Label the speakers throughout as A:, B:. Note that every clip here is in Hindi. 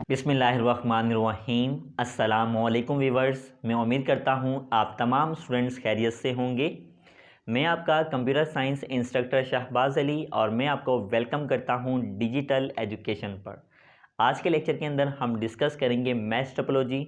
A: बिस्मिल्लाहिर्रहमानिर्रहीम। अस्सलामुअलैकुम वीवर्स, मैं उम्मीद करता हूँ आप तमाम स्टूडेंट्स खैरियत से होंगे। मैं आपका computer science instructor Shahbaz Ali और मैं आपको वेलकम करता हूँ डिजिटल एजुकेशन पर। आज के लेक्चर के अंदर हम डिस्कस करेंगे mesh topology,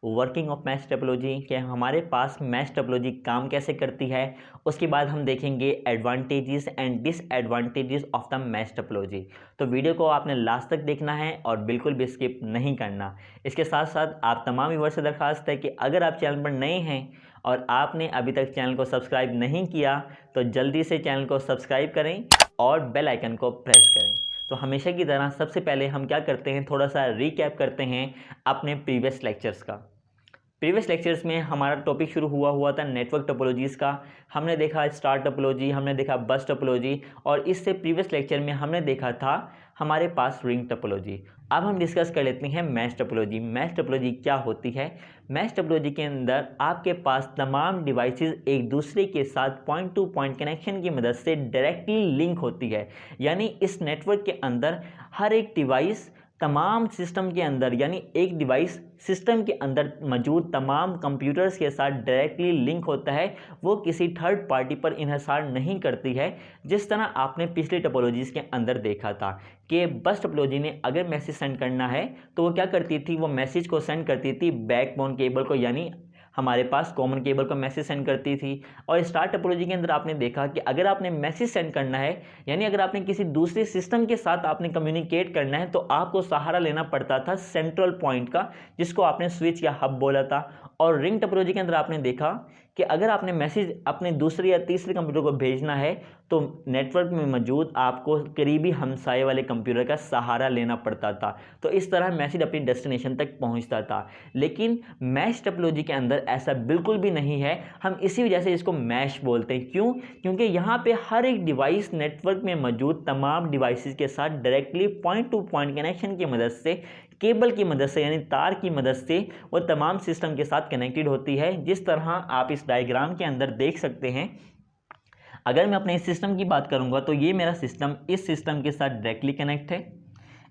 A: working of mesh topology, कि हमारे पास मैश टोपोलॉजी काम कैसे करती है। उसके बाद हम देखेंगे advantages and disadvantages of the mesh topology. तो वीडियो को आपने लास्ट तक देखना है और बिल्कुल भी स्किप नहीं करना। इसके साथ साथ आप तमाम व्यूअर्स से दरख्वास्त है कि अगर आप चैनल पर नए हैं और आपने अभी तक चैनल को सब्सक्राइब नहीं किया तो जल्दी से चैनल को सब्सक्राइब करें और बेल आइकन को प्रेस करें। तो हमेशा की तरह सबसे पहले हम क्या करते हैं, थोड़ा सा रिकैप करते हैं अपने प्रीवियस लेक्चर्स का। प्रीवियस लेक्चर्स में हमारा टॉपिक शुरू हुआ था नेटवर्क टोपोलॉजीज़ का। हमने देखा स्टार टोपोलॉजी, हमने देखा बस टोपोलॉजी और इससे प्रीवियस लेक्चर में हमने देखा था हमारे पास रिंग टोपोलॉजी। अब हम डिस्कस कर लेते हैं मैश टोपोलॉजी। मैश टोपोलॉजी क्या होती है? मैश टोपोलॉजी के अंदर आपके पास तमाम डिवाइसेस एक दूसरे के साथ पॉइंट टू पॉइंट कनेक्शन की मदद से डायरेक्टली लिंक होती है। यानी इस नेटवर्क के अंदर हर एक डिवाइस तमाम सिस्टम के अंदर, यानी एक डिवाइस सिस्टम के अंदर मौजूद तमाम कंप्यूटर्स के साथ डायरेक्टली लिंक होता है। वो किसी थर्ड पार्टी पर इन्हिसार नहीं करती है, जिस तरह आपने पिछली टोपोलॉजीज़ के अंदर देखा था कि बस टोपोलॉजी ने अगर मैसेज सेंड करना है तो वो क्या करती थी, वो मैसेज को सेंड करती थी बैकबोन केबल को, यानी हमारे पास कॉमन केबल को मैसेज सेंड करती थी। और स्टार टोपोलॉजी के अंदर आपने देखा कि अगर आपने मैसेज सेंड करना है, यानी अगर आपने किसी दूसरे सिस्टम के साथ आपने कम्युनिकेट करना है, तो आपको सहारा लेना पड़ता था सेंट्रल पॉइंट का, जिसको आपने स्विच या हब बोला था। और रिंग टोपोलॉजी के अंदर आपने देखा कि अगर आपने मैसेज अपने दूसरे या तीसरे कंप्यूटर को भेजना है तो नेटवर्क में मौजूद आपको करीबी हमसाये वाले कंप्यूटर का सहारा लेना पड़ता था। तो इस तरह मैसेज अपनी डेस्टिनेशन तक पहुंचता था। लेकिन मैश टोपोलॉजी के अंदर ऐसा बिल्कुल भी नहीं है। हम इसी वजह से इसको मैश बोलते हैं। क्यों? क्योंकि यहाँ पे हर एक डिवाइस नेटवर्क में मौजूद तमाम डिवाइसेस के साथ directly point two point connection की मदद से, केबल की मदद से, यानी तार की मदद से वो तमाम सिस्टम के साथ कनेक्टेड होती है। जिस तरह आप इस डायग्राम के अंदर देख सकते हैं। अगर मैं अपने इस सिस्टम की बात करूंगा तो ये मेरा सिस्टम इस सिस्टम के साथ डायरेक्टली कनेक्ट है।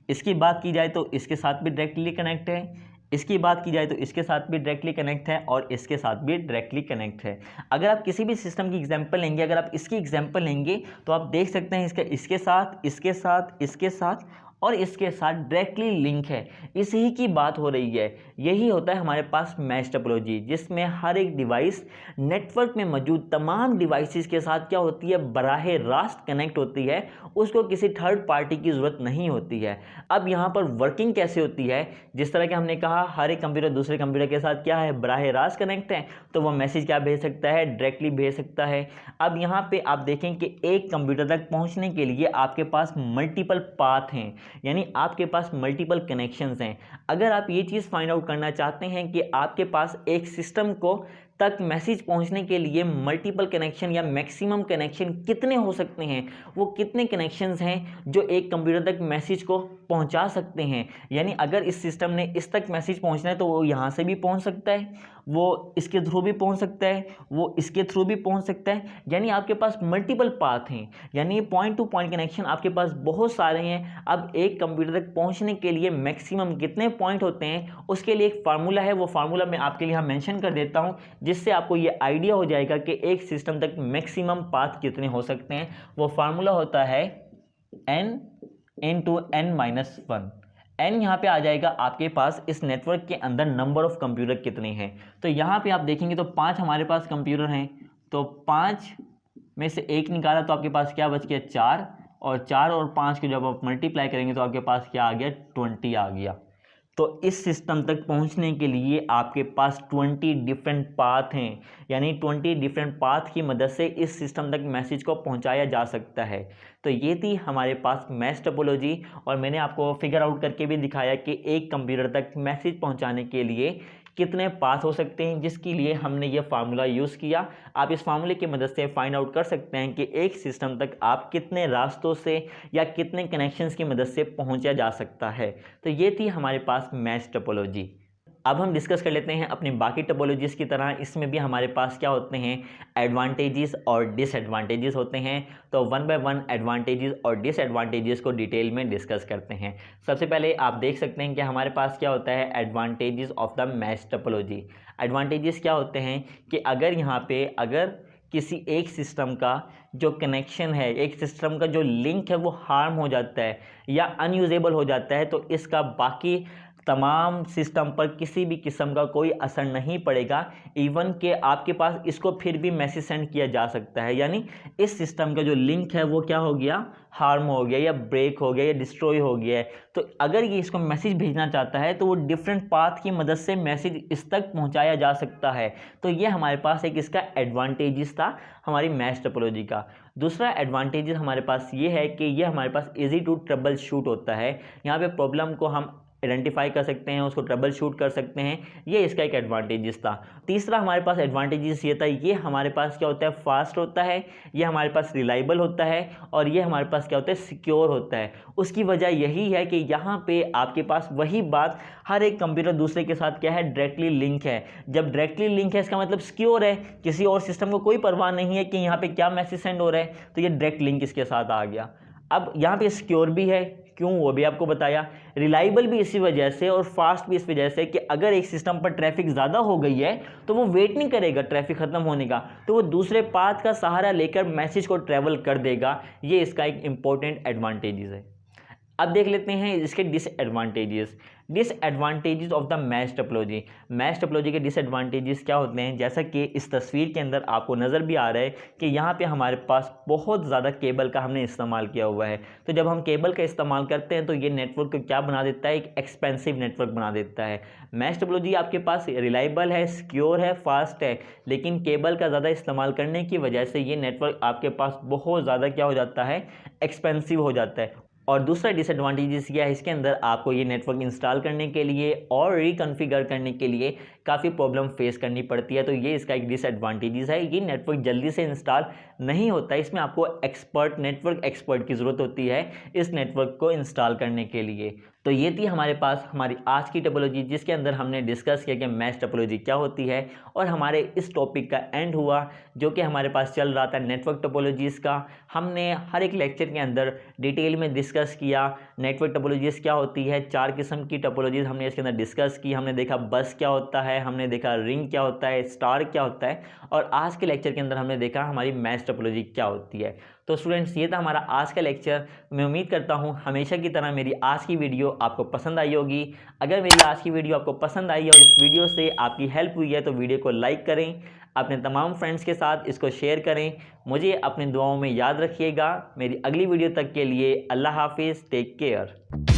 A: इसकी बात की जाए तो इसके साथ भी डायरेक्टली कनेक्ट है। इसकी बात की जाए तो इसके साथ भी डायरेक्टली कनेक्ट है और इसके साथ भी डायरेक्टली कनेक्ट है। अगर आप किसी भी सिस्टम की एग्जांपल लेंगे, अगर आप इसकी एग्जांपल लेंगे तो आप देख सकते हैं इसका इसके साथ, इसके साथ, इसके साथ और इसके साथ डायरेक्टली लिंक है। इसी की बात हो रही है। यही होता है हमारे पास मैश टोपोलॉजी, जिसमें हर एक डिवाइस नेटवर्क में मौजूद तमाम डिवाइसेस के साथ क्या होती है, बराह रास्त कनेक्ट होती है। उसको किसी थर्ड पार्टी की ज़रूरत नहीं होती है। अब यहाँ पर वर्किंग कैसे होती है? जिस तरह कि हमने कहा हर एक कंप्यूटर दूसरे कंप्यूटर के साथ क्या है, बराह रास्त कनेक्ट है, तो वह मैसेज क्या भेज सकता है, डायरेक्टली भेज सकता है। अब यहाँ पे आप देखें कि एक कंप्यूटर तक पहुँचने के लिए आपके पास मल्टीपल पाथ हैं, यानी आपके पास मल्टीपल कनेक्शंस हैं। अगर आप ये चीज़ फाइंड आउट करना चाहते हैं कि आपके पास एक सिस्टम को तक मैसेज पहुंचने के लिए मल्टीपल कनेक्शन या मैक्सिमम कनेक्शन कितने हो सकते हैं, वो कितने कनेक्शंस हैं जो एक कंप्यूटर तक मैसेज को पहुंचा सकते हैं, यानी अगर इस सिस्टम ने इस तक मैसेज पहुंचना है तो वो यहाँ से भी पहुंच सकता है, वो इसके थ्रू भी पहुंच सकता है, वो इसके थ्रू भी पहुंच सकता है। यानी आपके पास मल्टीपल पाथ हैं, यानी पॉइंट टू पॉइंट कनेक्शन आपके पास बहुत सारे हैं। अब एक कंप्यूटर तक पहुंचने के लिए मैक्सिमम कितने पॉइंट होते हैं, उसके लिए एक फार्मूला है। वो फार्मूला मैं आपके लिए यहाँ मेंशन कर देता हूँ, जिससे आपको ये आइडिया हो जाएगा कि एक सिस्टम तक मैक्सिमम पाथ कितने हो सकते हैं। वो फार्मूला होता है n इंटू n-1। n यहाँ पे आ जाएगा आपके पास इस नेटवर्क के अंदर नंबर ऑफ कंप्यूटर कितने हैं। तो यहाँ पे आप देखेंगे तो 5 हमारे पास कंप्यूटर हैं, तो 5 में से 1 निकाला तो आपके पास क्या बच गया, 4, और 4 और 5 को जब आप मल्टीप्लाई करेंगे तो आपके पास क्या आ गया, 20 आ गया। तो इस सिस्टम तक पहुंचने के लिए आपके पास 20 डिफरेंट पाथ हैं, यानी 20 डिफरेंट पाथ की मदद से इस सिस्टम तक मैसेज को पहुंचाया जा सकता है। तो ये थी हमारे पास मैश टोपोलॉजी, और मैंने आपको फिगर आउट करके भी दिखाया कि एक कंप्यूटर तक मैसेज पहुंचाने के लिए कितने पाथ हो सकते हैं, जिसके लिए हमने ये फार्मूला यूज़ किया। आप इस फार्मूले की मदद से फाइंड आउट कर सकते हैं कि एक सिस्टम तक आप कितने रास्तों से या कितने कनेक्शंस की मदद से पहुंचा जा सकता है। तो ये थी हमारे पास मैश टोपोलॉजी। अब हम डिस्कस कर लेते हैं अपनी बाकी टोपोलॉजीज़ की तरह इसमें भी हमारे पास क्या होते हैं, एडवांटेजेस और डिसएडवांटेजेस होते हैं। तो वन बाय वन एडवांटेजेस और डिसएडवांटेजेस को डिटेल में डिस्कस करते हैं। सबसे पहले आप देख सकते हैं कि हमारे पास क्या होता है, advantages of the mesh topology. Advantages क्या होते हैं कि अगर किसी एक सिस्टम का जो कनेक्शन है, एक सिस्टम का जो लिंक है वो हार्म हो जाता है या अनयूजेबल हो जाता है, तो इसका बाकी तमाम सिस्टम पर किसी भी किस्म का कोई असर नहीं पड़ेगा। इवन कि आपके पास इसको फिर भी मैसेज सेंड किया जा सकता है, यानी इस सिस्टम का जो लिंक है वो क्या हो गया, हार्म हो गया या ब्रेक हो गया या डिस्ट्रॉय हो गया है। तो अगर ये इसको मैसेज भेजना चाहता है तो वो डिफरेंट पाथ की मदद से मैसेज इस तक पहुंचाया जा सकता है। तो ये हमारे पास एक इसका एडवांटेजेस था हमारी मैश टोपोलॉजी का। दूसरा एडवांटेजेस हमारे पास ये है कि ये हमारे पास इजी टू ट्रबल शूट होता है। यहाँ पे प्रॉब्लम को हम आइडेंटिफाई कर सकते हैं, उसको ट्रबल शूट कर सकते हैं, ये इसका एक एडवांटेजेस था। तीसरा हमारे पास एडवांटेजेस ये था, ये हमारे पास क्या होता है, फास्ट होता है, ये हमारे पास रिलायबल होता है और ये हमारे पास क्या होता है, सिक्योर होता है। उसकी वजह यही है कि यहाँ पे आपके पास वही बात हर एक कंप्यूटर दूसरे के साथ क्या है, डायरेक्टली लिंक है। जब डायरेक्टली लिंक है इसका मतलब सिक्योर है, किसी और सिस्टम को कोई परवाह नहीं है कि यहाँ पे क्या मैसेज सेंड हो रहा है, तो ये डायरेक्ट लिंक इसके साथ आ गया। अब यहाँ पे सिक्योर भी है, क्यों वो भी आपको बताया, रिलायबल भी इसी वजह से और फास्ट भी इस वजह से कि अगर एक सिस्टम पर ट्रैफिक ज़्यादा हो गई है तो वो वेट नहीं करेगा ट्रैफिक ख़त्म होने का, तो वो दूसरे पाथ का सहारा लेकर मैसेज को ट्रैवल कर देगा। ये इसका एक इम्पॉर्टेंट एडवांटेजेस है। अब देख लेते हैं इसके disadvantages of the mesh topology. Mesh topology के डिसएडवांटेजेस क्या होते हैं, जैसा कि इस तस्वीर के अंदर आपको नज़र भी आ रहा है कि यहाँ पे हमारे पास बहुत ज़्यादा केबल का हमने इस्तेमाल किया हुआ है। तो जब हम केबल का इस्तेमाल करते हैं तो ये नेटवर्क को क्या बना देता है, एक एक्सपेंसिव नेटवर्क बना देता है। मैश टोपोलॉजी आपके पास रिलायबल है, सिक्योर है, फास्ट है, लेकिन केबल का ज़्यादा इस्तेमाल करने की वजह से ये नेटवर्क आपके पास बहुत ज़्यादा क्या हो जाता है, एक्सपेंसिव हो जाता है। और दूसरा डिसएडवांटेजेस क्या है, इसके अंदर आपको ये नेटवर्क इंस्टॉल करने के लिए और रिकॉन्फ़िगर करने के लिए काफ़ी प्रॉब्लम फेस करनी पड़ती है। तो ये इसका एक डिसएडवांटेजेस है, ये नेटवर्क जल्दी से इंस्टॉल नहीं होता है, इसमें आपको नेटवर्क एक्सपर्ट की ज़रूरत होती है इस नेटवर्क को इंस्टॉल करने के लिए। तो ये थी हमारे पास हमारी आज की टोपोलॉजी, जिसके अंदर हमने डिस्कस किया कि मैश टोपोलॉजी क्या होती है और हमारे इस टॉपिक का एंड हुआ जो कि हमारे पास चल रहा था नेटवर्क टोपोलॉजीज़ का। हमने हर एक लेक्चर के अंदर डिटेल में डिस्कस किया नेटवर्क टोपोलॉजीज़ क्या होती है। 4 किस्म की टोपोलॉजीज़ हमने इसके अंदर डिस्कस की। हमने देखा बस क्या होता है, हमने देखा रिंग क्या होता है, स्टार क्या होता है, और आज के लेक्चर के अंदर हमने देखा हमारी मैश टोपोलॉजी क्या होती है। तो स्टूडेंट्स, ये था हमारा आज का लेक्चर। मैं उम्मीद करता हूँ हमेशा की तरह मेरी आज की वीडियो आपको पसंद आई होगी। अगर मेरी आज की वीडियो आपको पसंद आई और इस वीडियो से आपकी हेल्प हुई है तो वीडियो को लाइक करें, अपने तमाम फ्रेंड्स के साथ इसको शेयर करें। मुझे अपनी दुआओं में याद रखिएगा। मेरी अगली वीडियो तक के लिए अल्लाह हाफिज़, टेक केयर।